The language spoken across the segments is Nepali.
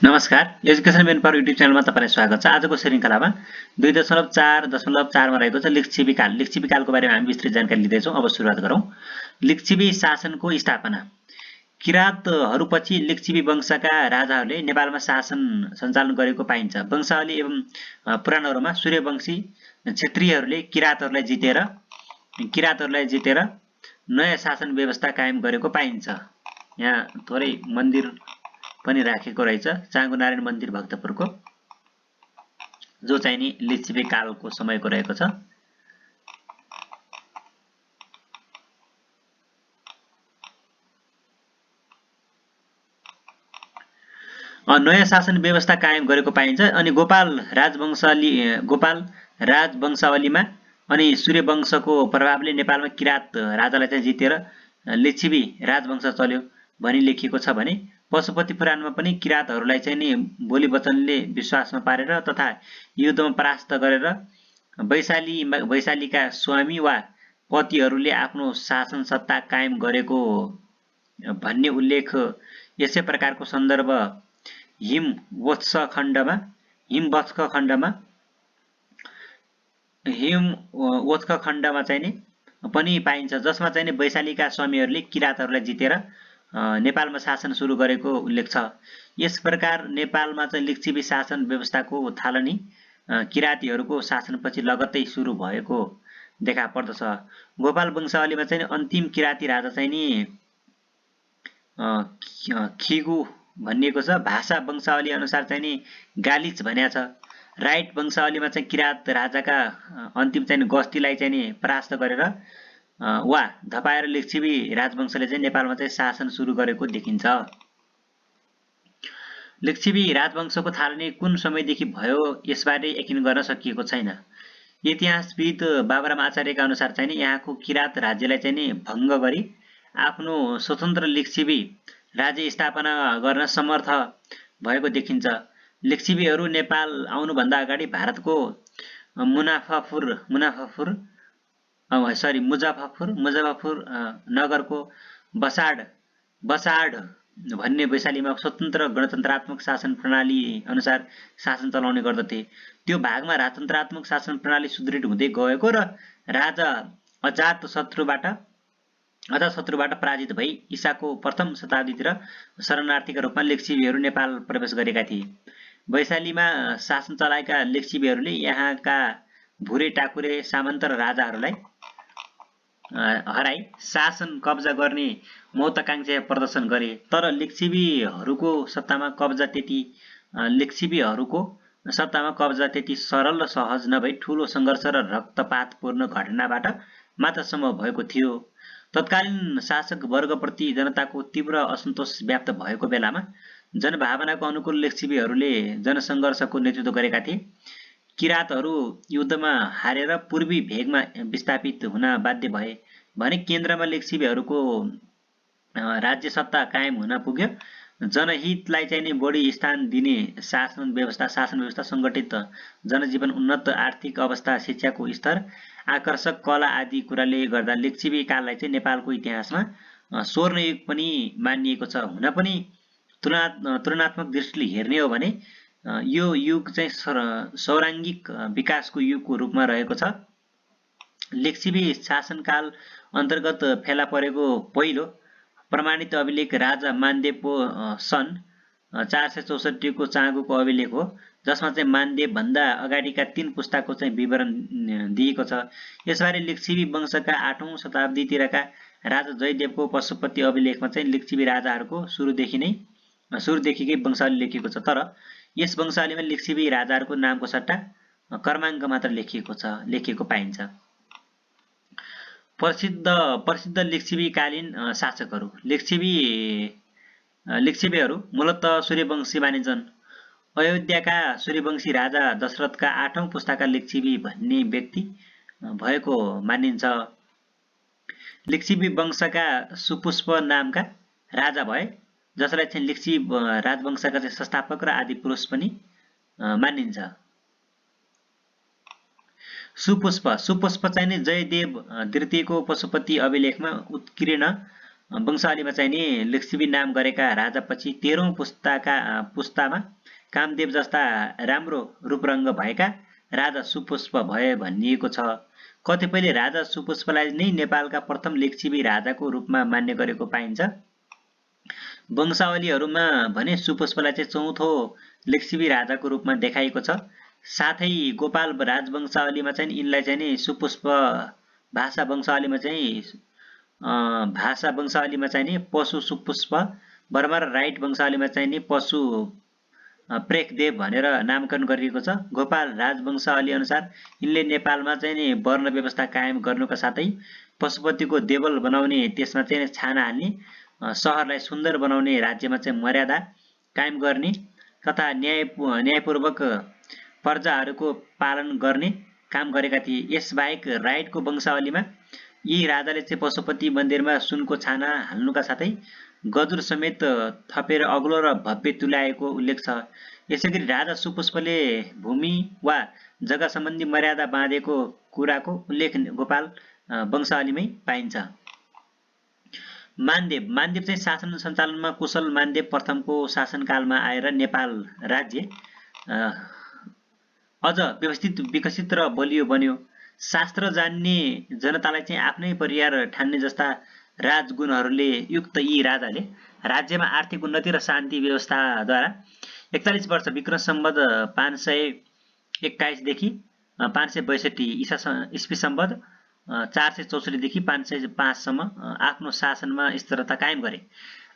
नमस्कार, एजुकेसन मेन पावर युट्युब च्यानलमा तपाईलाई स्वागत छ। आजको श्रृङ्खलामा 2.4.4 मा रहेको छ लिच्छवी काल। लिच्छवी कालको बारेमा हामी विस्तृत जानकारी लिँदै छौं। अब सुरुवात गरौं। लिच्छवी शासनको स्थापना। किराँतहरूपछि लिच्छवी वंशका राजाहरूले नेपालमा शासन सञ्चालन गरेको पाइन्छ। वंशावली एवं पुराणहरूमा सूर्यवंशी क्षेत्रीयहरूले किराँतहरूलाई जितेर नयाँ शासन व्यवस्था कायम गरेको पाइन्छ। यहाँ थोरै मन्दिर पनि राखेको रहेछ, चाँगुनारायण मन्दिर भक्तपुरको, जो चाहिँ नि लिच्छवी कालको समयको रहेको छ। नयाँ शासन व्यवस्था कायम गरेको पाइन्छ। अनि गोपाल राजवंशावलीमा अनि सूर्यवंशको प्रभावले नेपालमा किराँत राजालाई चाहिँ जितेर लिच्छवी राजवंश चल्यो भनी लेखिएको छ भने पशुपति पुराणमा पनि किराँतहरूलाई चाहिँ नि बोली वचनले विश्वासमा पारेर तथा युद्धमा परास्त गरेर वैशालीका स्वामी वा पतिहरूले आफ्नो शासन सत्ता कायम गरेको भन्ने उल्लेख यसै प्रकारको सन्दर्भ हिमवत्सखण्डमा चाहिँ नि पनि पाइन्छ, जसमा चाहिँ नि वैशालीका स्वामीहरूले किराँतहरूलाई जितेर नेपालमा शासन सुरु गरेको उल्लेख छ। यस प्रकार नेपालमा चाहिँ लिच्छवी शासन व्यवस्थाको थालनी किराँतीहरूको शासनपछि लगत्तै सुरु भएको देखा पर्दछ। गोपाल वंशावलीमा चाहिँ अन्तिम किराँती राजा चाहिँ नि खिगु भनिएको छ। भाषा वंशावली अनुसार चाहिँ नि गालिच भनिएको छ। राइट वंशावलीमा चाहिँ किराँत राजाका अन्तिम चाहिँ गस्तीलाई चाहिँ नि परास्त गरेर वा धपाएर लिच्छवी राजवंशले चाहिँ नेपालमा चाहिँ शासन सुरु गरेको देखिन्छ। लिच्छवी राजवंशको थालनी कुन समयदेखि भयो यसबारे यकिन गर्न सकिएको छैन। इतिहासविद बाबुराम आचार्यका अनुसार चाहिँ नि यहाँको किराँत राज्यलाई चाहिँ नि भङ्ग गरी आफ्नो स्वतन्त्र लिच्छवी राज्य स्थापना गर्न समर्थ भएको देखिन्छ। लिच्छवीहरू नेपाल आउनुभन्दा अगाडि भारतको मुजफ्फरपुर नगरको बसाड भन्ने वैशालीमा स्वतन्त्र गणतन्त्रात्मक शासन प्रणाली अनुसार शासन चलाउने गर्दथे। त्यो भागमा राजतन्त्रात्मक शासन प्रणाली सुदृढ हुँदै गएको र राजा अजातशत्रुबाट पराजित भई ईसाको प्रथम शताब्दीतिर शरणार्थीका रूपमा लिच्छवीहरू नेपाल प्रवेश गरेका थिए। वैशालीमा शासन चलाएका लिच्छवीहरूले यहाँका भुरे टाकुरे सामन्त र राजाहरूलाई हराई शासन कब्जा गर्ने महत्वाकांक्षा प्रदर्शन गरे। तर लिच्छवीहरूको सत्तामा कब्जा त्यति सरल र सहज नभई ठूलो सङ्घर्ष र रक्तपातपूर्ण घटनाबाट मात्र सम्भव भएको थियो। तत्कालीन शासक वर्गप्रति जनताको तीव्र असन्तोष व्याप्त भएको बेलामा जनभावनाको अनुकूल लिच्छवीहरूले जनसङ्घर्षको नेतृत्व गरेका थिए। किराँतहरू युद्धमा हारेर पूर्वी भेगमा विस्थापित हुन बाध्य भए भने केन्द्रमा लिच्छवीहरूको राज्य सत्ता कायम हुन पुग्यो। जनहितलाई चाहिँ नि बढी स्थान दिने शासन व्यवस्था सङ्गठित जनजीवन, उन्नत आर्थिक अवस्था, शिक्षाको स्तर, आकर्षक कला आदि कुराले गर्दा लिच्छवी काललाई चाहिँ नेपालको इतिहासमा स्वर्ण युग पनि मानिएको छ। हुन पनि तुलनात्मक दृष्टिले हेर्ने हो भने यो युग चाहिँ सौराङ्गिक विकासको युगको रूपमा रहेको छ। लिच्छवी शासनकाल अन्तर्गत फेला परेको पहिलो प्रमाणित अभिलेख राजा मानदेवको सन् 464 को चाँगुको अभिलेख हो, जसमा चाहिँ मानदेव भन्दा अगाडिका 3 पुस्ताको चाहिँ विवरण दिएको छ। यसबारे लिच्छवी वंशका 8औं शताब्दीतिरका राजा जयदेवको पशुपति अभिलेखमा चाहिँ लिच्छवी राजाहरूको सुरुदेखिकै वंशावली लेखिएको छ। तर यस वंशावलीमा लिच्छवी राजाहरूको नामको सट्टा क्रमाङ्क मात्र लेखिएको पाइन्छ। प्रसिद्ध लिच्छवीकालीन शासकहरू। लिच्छवीहरू मूलतः सूर्यवंशी मानिन्छन्। अयोध्याका सूर्यवंशी राजा दशरथका 8औं पुस्ताका लिच्छवी भन्ने व्यक्ति भएको मानिन्छ। लिच्छवी वंशका सुपुष्प नामका राजा भए, जसलाई चाहिँ लिच्छवी राजवंशका चाहिँ संस्थापक र आदि पुरुष पनि मानिन्छ। सुपुष्प चाहिँ नि जयदेव द्वितीयको पशुपति अभिलेखमा उत्कीर्ण वंशावलीमा चाहिँ नि लिच्छवी नाम गरेका राजापछि 13औं पुस्तामा कामदेव जस्ता राम्रो रूपरङ्ग भएका राजा सुपुष्प भए भनिएको छ। कतिपयले राजा सुपुष्पलाई नै नेपालका प्रथम लिच्छवी राजाको रूपमा मान्ने गरेको पाइन्छ। वंशावलीहरूमा भने सुपुष्पलाई चाहिँ चौथो लिच्छवी राजाको रूपमा देखाइएको छ। साथै गोपाल राजवंशावलीमा चाहिँ यिनलाई चाहिँ नि सुपुष्प, भाषा वंशावलीमा चाहिँ नि पशु सुपुष्प वर्मा र राइट वंशावलीमा चाहिँ नि पशु प्रेकदेव भनेर नामकरण गरिएको छ। गोपाल राजवंशावली अनुसार यिनले नेपालमा चाहिँ नि वर्ण व्यवस्था कायम गर्नुका साथै पशुपतिको देवल बनाउने, त्यसमा चाहिँ छाना हाल्ने, शहरलाई सुन्दर बनाउने, राज्यमा चाहिँ मर्यादा कायम गर्ने तथा न्यायपूर्वक प्रजाहरूको पालन गर्ने काम गरेका थिए। यसबाहेक राइटको वंशावलीमा यी राजाले चाहिँ पशुपति मन्दिरमा सुनको छाना हाल्नुका साथै गजुर समेत थपेर अग्लो र भव्य तुल्याएको उल्लेख छ। यसैगरी राजा सुपुष्पले भूमि वा जग्गा सम्बन्धी मर्यादा बाँधेको कुराको उल्लेख गोपाल वंशावलीमै पाइन्छ। मानदेव चाहिँ शासन सञ्चालनमा कुशल मानदेव प्रथमको शासनकालमा आएर नेपाल राज्य अझ व्यवस्थित, विकसित र बलियो बन्यो। शास्त्र जान्ने जनतालाई चाहिँ आफ्नै परिवार ठान्ने जस्ता राजगुणहरूले युक्त यी राजाले राज्यमा आर्थिक उन्नति र शान्ति व्यवस्थाद्वारा 41 वर्ष विक्रम सम्वत 521 देखि 562 ईस्वी सम्वत 464 देखि 505 सम्म आफ्नो शासनमा स्थिरता कायम गरे।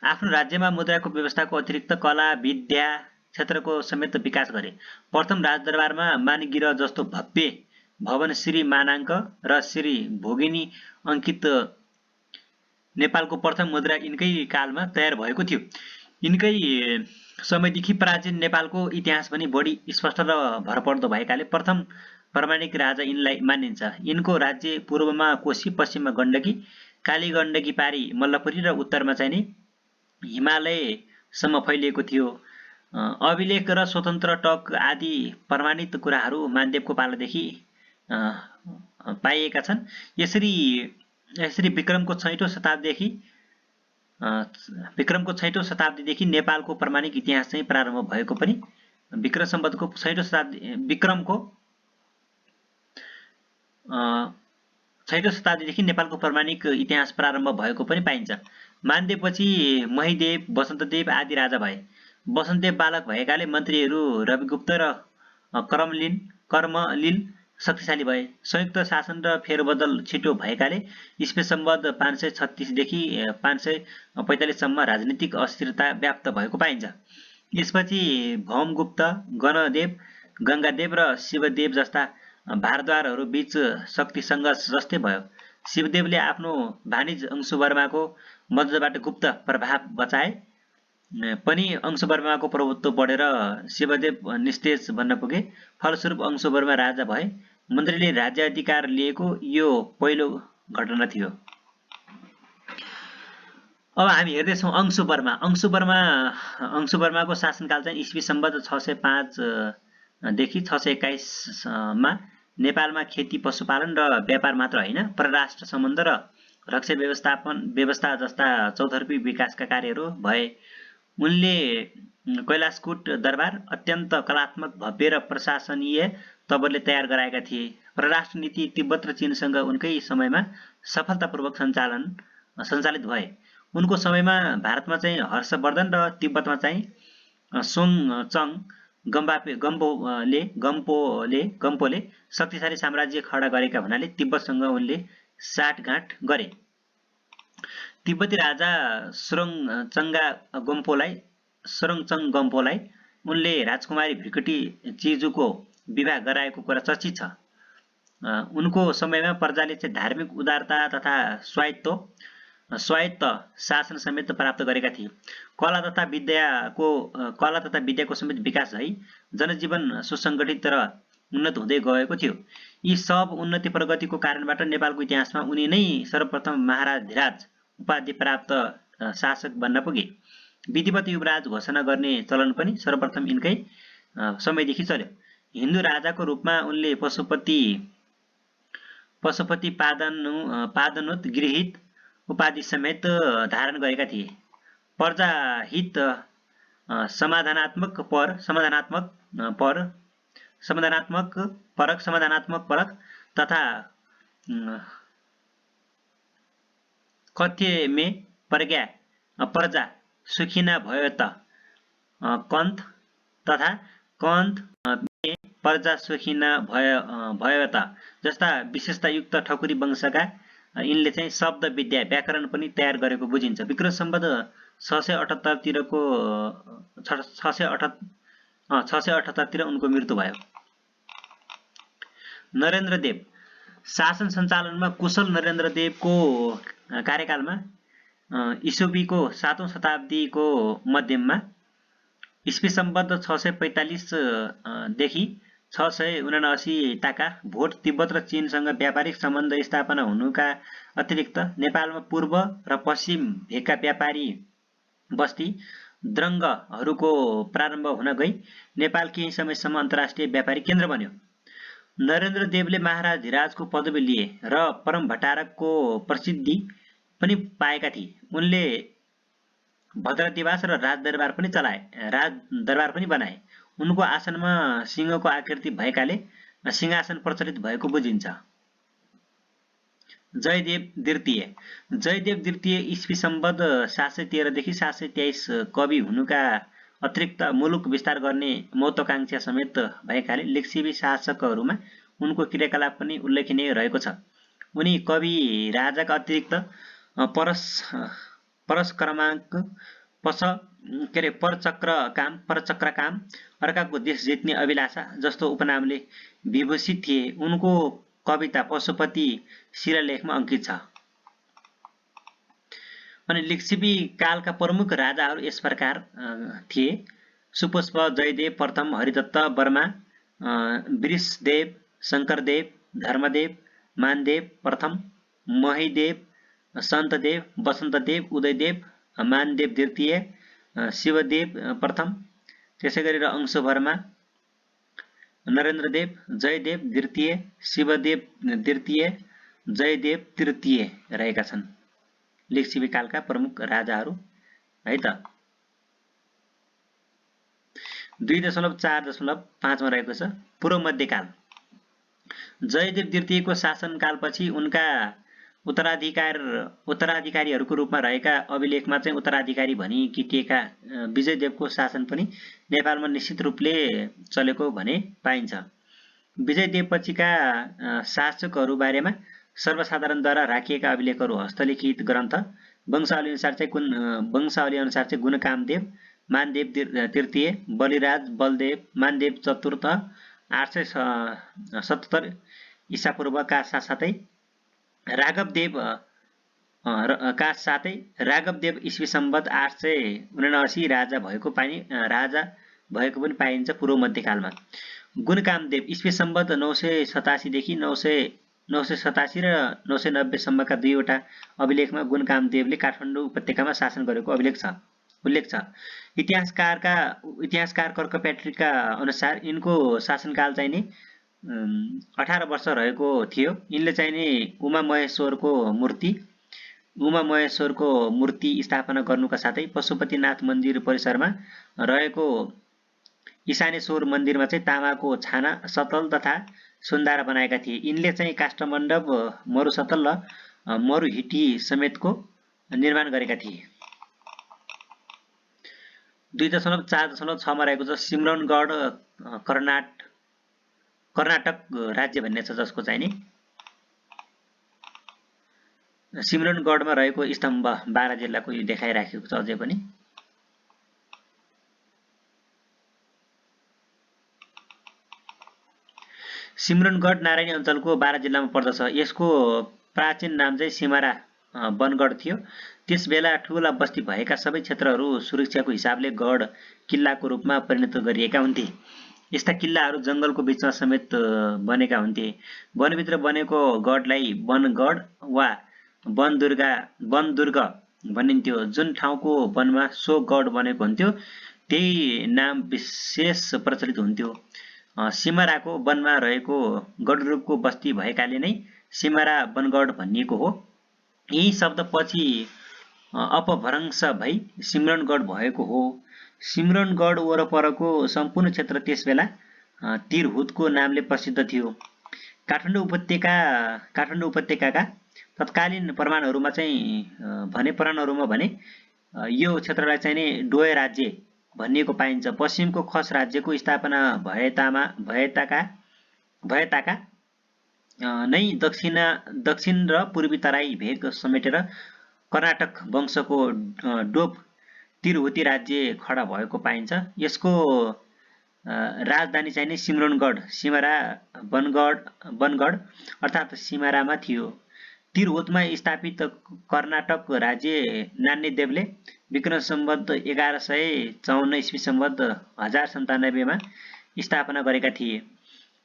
आफ्नो राज्यमा मुद्राको व्यवस्थाको अतिरिक्त कला विद्या क्षेत्रको समेत विकास गरे। प्रथम राजदरबारमा मानगिर जस्तो भव्य भवन श्री मानाङ्क र श्री भोगिनी अङ्कित नेपालको प्रथम मुद्रा यिनकै कालमा तयार भएको थियो। यिनकै समयदेखि प्राचीन नेपालको इतिहास पनि बढी स्पष्ट र भरपर्दो भएकाले प्रथम प्रामाणिक राजा यिनलाई मानिन्छ। यिनको राज्य पूर्वमा कोशी, पश्चिममा गण्डकी, काली गण्डकी पारी मल्लपुरी र उत्तरमा चाहिँ नि हिमालयसम्म फैलिएको थियो। अभिलेख र स्वतन्त्र टक आदि प्रमाणित कुराहरू मानदेवको पालादेखि पाइएका छन्। यसरी विक्रमको 6औं शताब्दीदेखि नेपालको प्रामाणिक इतिहास चाहिँ प्रारम्भ भएको पनि, विक्रम सम्वतको 6औं शताब्दीदेखि नेपालको प्रामाणिक इतिहास प्रारम्भ भएको पनि पाइन्छ। मानदेवपछि महिदेव, वसन्तदेव आदि राजा भए। वसन्तदेव बालक भएकाले मन्त्रीहरू रविगुप्त र कर्मलिन शक्तिशाली भए। संयुक्त शासन र फेरबदल छिटो भएकाले ईस्वी सम्वत 536 देखि 545 सम्म राजनीतिक अस्थिरता व्याप्त भएको पाइन्छ। यसपछि भौमगुप्त, गणदेव, गङ्गादेव र शिवदेव जस्ता भारद्वारहरू बीच शक्ति सङ्घर्ष जस्तै भयो। शिवदेवले आफ्नो भानिज अंशुवर्माको मद्दतबाट गुप्त प्रभाव बचाए पनि अंशुवर्माको प्रभुत्व बढेर शिवदेव निस्तेज बन्न पुगे। फलस्वरूप अंशुवर्मा राजा भए। मन्त्रीले राज्य अधिकार लिएको यो पहिलो घटना थियो। अब हामी हेर्दैछौँ अंशुवर्मा। अंशुवर्माको शासनकाल चाहिँ ईस्वी सम्वत 605 देखि 621 मा नेपालमा खेती, पशुपालन र व्यापार मात्र होइन, परराष्ट्र सम्बन्ध र रक्षा व्यवस्था जस्ता चौतर्फी विकासका कार्यहरू भए। उनले कैलाशकूट दरबार अत्यन्त कलात्मक, भव्य र प्रशासनीय तवरले तयार गराएका थिए। परराष्ट्र नीति तिब्बत र चीनसँग उनकै समयमा सफलतापूर्वक सञ्चालित भए। उनको समयमा भारतमा चाहिँ हर्षवर्धन र तिब्बतमा चाहिँ सोङचङ गम्पोले शक्तिशाली साम्राज्य खडा गरेका हुनाले तिब्बतसँग उनले साँठगाँठ गरे। तिब्बती राजा सोङचङ गम्पोलाई उनले राजकुमारी भृकुटी चिजुको विवाह गराएको कुरा चर्चित छ। उनको समयमा प्रजाले चाहिँ धार्मिक उदारता तथा स्वायत्त शासन समेत प्राप्त गरेका थिए। कला तथा विद्याको समेत विकास भई जनजीवन सुसङ्गठित र उन्नत हुँदै गएको थियो। यी सब उन्नति प्रगतिको कारणबाट नेपालको इतिहासमा उनी नै सर्वप्रथम महाराजधिराज उपाधि प्राप्त शासक बन्न पुगे। विधिवत युवराज घोषणा गर्ने चलन पनि सर्वप्रथम यिनकै समयदेखि चल्यो। हिन्दू राजाको रूपमा उनले पशुपति पादनोत गृहीत उपाधि समेत धारण गरेका थिए। प्रजाहित समाधानात्मक परक तथा कथ्य में प्रज्ञा प्रजा सुखिना भयो त कन्थ तथा कन्थ में प्रजा सुखिना भयो त जस्ता विशेषतायुक्त ठकुरी वंशका यिनले चाहिँ शब्द विद्या व्याकरण पनि तयार गरेको बुझिन्छ। विक्रम सम्वत 678 तिरको 678 तिर उनको मृत्यु भयो। नरेन्द्रदेव शासन सञ्चालनमा कुशल नरेन्द्रदेवको कार्यकालमा ईस्वीको 7औं शताब्दीको मध्यममा ईस्वी सम्वत 645 देखि 679 ताका भोट तिब्बत र चीनसँग व्यापारिक सम्बन्ध स्थापना हुनुका अतिरिक्त नेपालमा पूर्व र पश्चिम भेगका व्यापारी बस्ती द्रङ्गहरूको प्रारम्भ हुन गई नेपाल केही समयसम्म अन्तर्राष्ट्रिय व्यापारी केन्द्र बन्यो। नरेन्द्रदेवले महाराज धिराजको पदवी लिए र परम भट्टारकको प्रसिद्धि पनि पाएका थिए। उनले भद्रदिवास र राजदरबार पनि बनाए। उनको आसनमा सिंहको आकृति भएकाले सिंहासन प्रचलित भएको बुझिन्छ। जयदेव द्वितीय ईस्वी सम्वत 713 देखि 723 कवि हुनुका अतिरिक्त मुलुक विस्तार गर्ने महत्त्वाकांक्षा समेत भएकाले लिच्छवी शासकहरूमा उनको क्रियाकलाप पनि उल्लेखनीय रहेको छ। उनी कवि राजाका अतिरिक्त परचक्रकाम अर्काको देश जित्ने अभिलाषा जस्तो उपनामले विभूषित थिए। उनको कविता पशुपति शिलालेखमा अंकित छ। अनि लिच्छवी कालका प्रमुख राजाहरू यस प्रकार थिए: सुपुष्प, जयदेव प्रथम, हरिदत्त वर्मा, वृषदेव, शंकरदेव, धर्मदेव, मानदेव प्रथम, महीदेव, सन्तदेव, वसन्तदेव, उदयदेव, मानदेव द्वितीय, शिवदेव प्रथम, त्यसैगरी अंशवर्मा, नरेन्द्रदेव, जयदेव द्वितीय, शिवदेव द्वितीय, जयदेव तृतीय रहेका छन् लिच्छवी कालका प्रमुख राजाहरू है त। 2.4.5 मा रहेको छ पूर्व मध्यकाल। जयदेव द्वितीयको शासनकालपछि उनका उत्तराधिकारीहरूको रूपमा रहेका अभिलेखमा चाहिँ उत्तराधिकारी भनी किटिएका विजयदेवको शासन पनि नेपालमा निश्चित रूपले चलेको भने पाइन्छ। विजयदेवपछिका शासकहरू बारेमा सर्वसाधारणद्वारा राखिएका अभिलेखहरू हस्तलिखित ग्रन्थ वंशावली अनुसार चाहिँ गुणकामदेव, मानदेव तृतीय, बलिराज बलदेव, मानदेव चतुर्थ 877 ईसापूर्व का साथसाथै राघवदेव ईस्वी सम्वत 879 राजा भएको पनि पाइन्छ पूर्व मध्यकालमा। गुणकामदेव ईस्वी सम्वत 987 देखि 987 र 990 सम्मका दुईवटा अभिलेखमा गुणकामदेवले काठमाडौँ उपत्यकामा शासन गरेको उल्लेख छ। इतिहासकार कर्कप्याट्रीका अनुसार यिनको शासनकाल चाहिँ नि 18 वर्ष रहेको थियो। यिनले चाहिँ नि उमा महेश्वरको मूर्ति स्थापना गर्नुका साथै पशुपतिनाथ मन्दिर परिसरमा रहेको ईशानेश्वर मन्दिरमा चाहिँ तामाको छाना, सतल तथा सुन्दारा बनाएका थिए। यिनले चाहिँ काष्ठमण्डप, मरुसतल र मरुहिटी समेतको निर्माण गरेका थिए। 2.4.6 मा रहेको छ सिमरनगढ कर्नाटक राज्य भन्ने छ जसको चाहिँ नि सिमरनगढमा रहेको स्तम्भ बारा जिल्लाको यो देखाइराखेको छ। अझै पनि सिमरनगढ नारायणी अञ्चलको बारा जिल्लामा पर्दछ। यसको प्राचीन नाम चाहिँ सिमारा वनगढ थियो। त्यस बेला ठूला बस्ती भएका सबै क्षेत्रहरू सुरक्षाको हिसाबले गढ किल्लाको रूपमा परिणत गरिएका हुन्थे। यस्ता किल्लाहरू जंगलको बीचमा समेत बनेका हुन्थे। वनभित्र बनेको गढलाई वनगढ वा वनदुर्ग भनिन्थ्यो। जुन ठाउँको वनमा सो गढ बनेको हुन्थ्यो त्यही नाम विशेष प्रचलित हुन्थ्यो। सिमराको वनमा रहेको गढरूपको बस्ती भएकाले नै सिमरा वनगढ भनिएको हो। यी शब्दपछि अपभ्रंश भई सिमरनगढ भएको हो। सिमरनगढ वरपरको सम्पूर्ण क्षेत्र त्यसबेला तिरहुतको नामले प्रसिद्ध थियो। काठमाडौँ उपत्यकाका तत्कालीन प्रमाणहरूमा भने यो क्षेत्रलाई चाहिँ नि डोय राज्य भनिएको पाइन्छ। पश्चिमको खस राज्यको स्थापना भएताका नै दक्षिण र पूर्वी तराई भेग समेटेर कर्नाटक वंशको डोप तिरहुती राज्य खडा भएको पाइन्छ। यसको राजधानी चाहिँ नि सिमरनगढ सिमरा बनगढ अर्थात् सिमरामा थियो। तिरहुतमा स्थापित कर्नाटक राज्य नान्यदेवले विक्रम सम्वत 1154 ईस्वी सम्वत 1097 मा स्थापना गरेका थिए।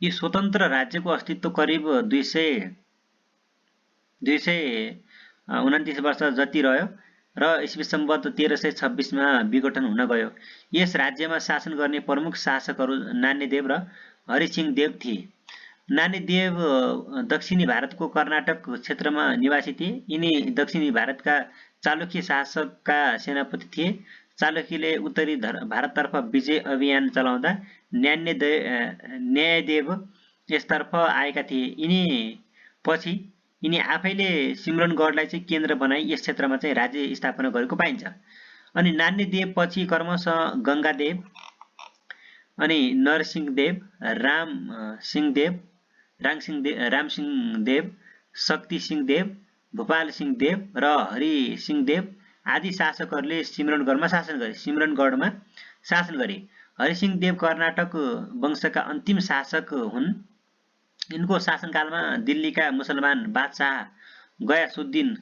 यो स्वतन्त्र राज्यको अस्तित्व करिब 229 वर्ष जति रह्यो र ईस्वी सम्वत 1326 मा विघटन हुन गयो। यस राज्यमा शासन गर्ने प्रमुख शासकहरू नान्यदेव र हरिसिंह देव थिए। नान्यदेव दक्षिणी भारतको कर्नाटक क्षेत्रमा निवासी थिए। यिनी दक्षिणी भारतका चालुक्य शासकका सेनापति थिए। चालुक्यले उत्तरी भारततर्फ विजय अभियान चलाउँदा न्यायदेव यसतर्फ आएका थिए। यिनी आफैले सिमरनगढलाई चाहिँ केन्द्र बनाई यस क्षेत्रमा चाहिँ राज्य स्थापना गरेको पाइन्छ। अनि नान्यदेव पछि क्रमशः गंगादेव, अनि नरसिंहदेव, रामसिंहदेव, शक्तिसिंहदेव, भूपालसिंहदेव र हरिसिंहदेव आदि शासकहरूले सिमरनगढमा शासन गरे। हरिसिंहदेव कर्नाटक वंशका अन्तिम शासक हुन्। यिनको शासनकालमा दिल्लीका मुसलमान बादशाह गयासुद्दिन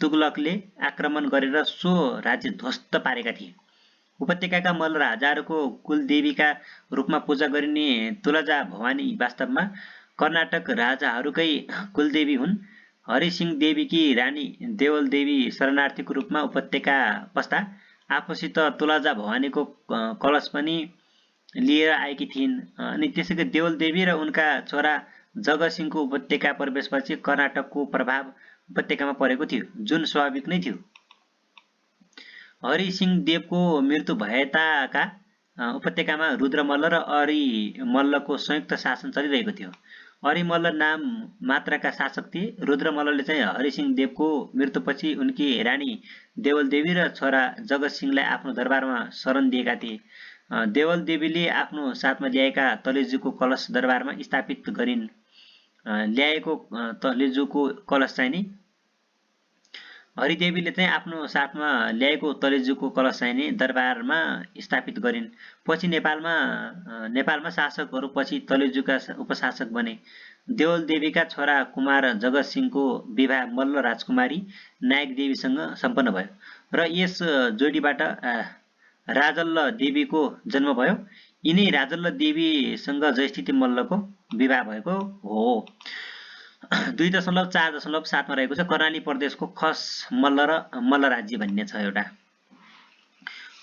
तुगलकले आक्रमण गरेर सो राज्य ध्वस्त पारेका थिए। उपत्यकाका मल्ल राजाहरूको कुलदेवीका रूपमा पूजा गरिने तुलजा भवानी वास्तवमा कर्नाटक राजाहरूकै कुलदेवी हुन्। हरिसिंह देवीकी रानी देवल देवी शरणार्थीको रूपमा उपत्यका पस्दा आफूसित तुलजा भवानीको कलश पनि लिएर आएकी थिइन्। अनि त्यसैगरी देवल देवी र उनका छोरा जगतसिंहको उपत्यका प्रवेशपछि कर्नाटकको प्रभाव उपत्यकामा परेको थियो, जुन स्वाभाविक नै थियो। हरिसिंह देवको मृत्यु भएताका उपत्यकामा रुद्रमल्ल र अरिमल्लको संयुक्त शासन चलिरहेको थियो। अरिमल्ल नाम मात्रका शासक थिए। रुद्रमल्लले चाहिँ हरिसिंह देवको मृत्युपछि उनकी रानी देवल देवी र छोरा जगतसिंहलाई आफ्नो दरबारमा शरण दिएका थिए। देवल देवीले आफ्नो साथमा ल्याएका तलेजुको कलश दरबारमा स्थापित गरिन्। ल्याएको तलेजुको कलश चाहिँ नि हरिदेवीले चाहिँ आफ्नो साथमा ल्याएको तलेजुको कलश चाहिँ नि दरबारमा स्थापित गरिन्। पछि नेपालमा शासकहरू पछि तलेजुका उपशासक बने। देवल देवीका छोरा कुमार जगतसिंहको विवाह मल्ल राजकुमारी नायक देवीसँग सम्पन्न भयो र यस जोडीबाट राजल्ल देवीको जन्म भयो। यिनै राजल्ल देवीसँग जयस्थिति मल्लको विवाह भएको हो। 2.4.7 मा रहेको छ। कर्णाली प्रदेशको खस मल्ल र मल्ल राज्य भन्ने छ एउटा।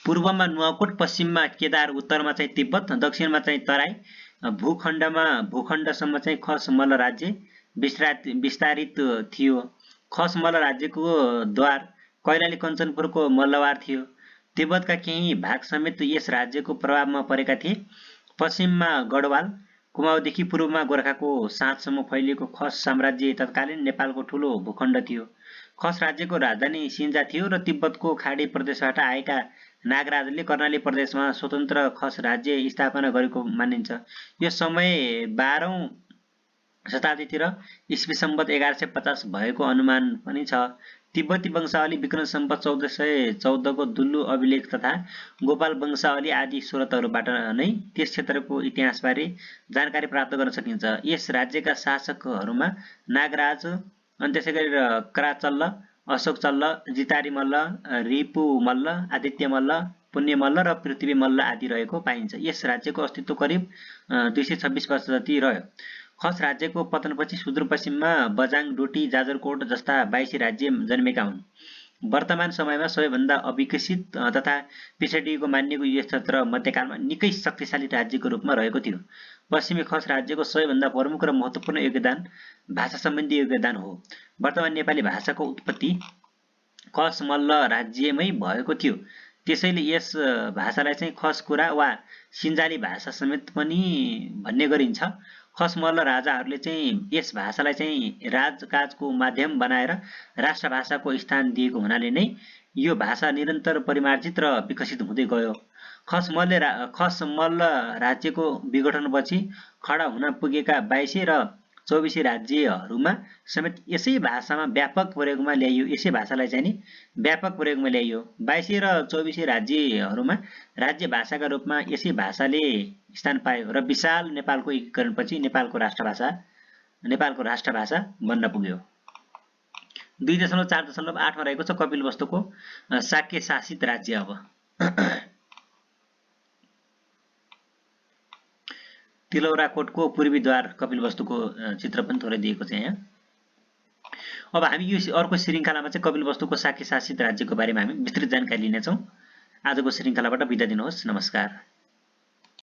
पूर्वमा नुवाकोट, पश्चिममा केदार, उत्तरमा चाहिँ तिब्बत, दक्षिणमा चाहिँ तराई, भूखण्डसम्म चाहिँ खस मल्ल राज्य विस्तारित थियो। खस मल्ल राज्यको द्वार कैलाली कञ्चनपुरको मल्लवार थियो। तिब्बतका केही भाग समेत यस राज्यको प्रभावमा परेका थिए। पश्चिममा गढवाल, कुमाउँदेखि पूर्वमा गोरखाको साँचसम्म फैलिएको खस साम्राज्य तत्कालीन नेपालको ठूलो भूखण्ड थियो। खस राज्यको राजधानी सिन्जा थियो र तिब्बतको खाडी प्रदेशबाट आएका नागराजले कर्णाली प्रदेशमा स्वतन्त्र खस राज्य स्थापना गरेको मानिन्छ। यो समय 12औं शताब्दीतिर ईस्वी सम्वत 1150 भएको अनुमान पनि छ। तिब्बती वंशावली विक्रम सम्वत 1414 को दुल्लु अभिलेख तथा गोपाल वंशावली आदि स्रोतहरूबाट नै त्यस क्षेत्रको इतिहासबारे जानकारी प्राप्त गर्न सकिन्छ। यस राज्यका शासकहरूमा नागराज, अनि त्यसैगरी कराचल्ल, अशोक चल्ल, जितारी मल्ल, रिपु मल्ल, आदित्य मल्ल, पुण्य मल्ल र पृथ्वी मल्ल आदि रहेको पाइन्छ। यस राज्यको अस्तित्व करिब 226 वर्ष जति रह्यो। खस राज्यको पतनपछि सुदूरपश्चिममा बझाङ, डोटी, जाजरकोट जस्ता 22 राज्य जन्मेका हुन्। वर्तमान समयमा सबैभन्दा अविकसित तथा पिछडिएको मानिएको यो क्षेत्र मध्यकालमा निकै शक्तिशाली राज्यको रूपमा रहेको थियो। पश्चिमी खस राज्यको सबैभन्दा प्रमुख र महत्त्वपूर्ण योगदान भाषा सम्बन्धी योगदान हो। वर्तमान नेपाली भाषाको उत्पत्ति खस मल्ल राज्यमै भएको थियो। त्यसैले यस भाषालाई चाहिँ खस कुरा वा सिन्जाली भाषा समेत पनि भन्ने गरिन्छ। खस मल्ल राजाहरूले चाहिँ यस भाषालाई चाहिँ राजकाजको माध्यम बनाएर राष्ट्रभाषाको स्थान दिएको हुनाले नै यो भाषा निरन्तर परिमार्जित र विकसित हुँदै गयो। खस मल्ल राज्यको विघटनपछि खडा हुन पुगेका 22 र 24 राज्यहरूमा समेत यसै भाषामा व्यापक प्रयोगमा ल्याइयो। यसै भाषालाई चाहिँ नि व्यापक प्रयोगमा ल्याइयो। 22 र 24 राज्यहरूमा राज्य भाषाका रूपमा यसै भाषाले स्थान पायो र विशाल नेपालको एकीकरणपछि नेपालको राष्ट्रभाषा बन्न पुग्यो। 2.4.8 मा रहेको छ कपिलवस्तुको शाक्य शासित राज्य। अब तिलौराकोटको पूर्वी द्वार कपिलवस्तुको चित्र पनि थोरै दिएको छ यहाँ। अब हामी यो अर्को श्रृङ्खलामा चाहिँ कपिलवस्तुको शाक्य शासित राज्यको बारेमा हामी विस्तृत जानकारी लिनेछौँ। आजको श्रृङ्खलाबाट बिदा दिनुहोस्। नमस्कार।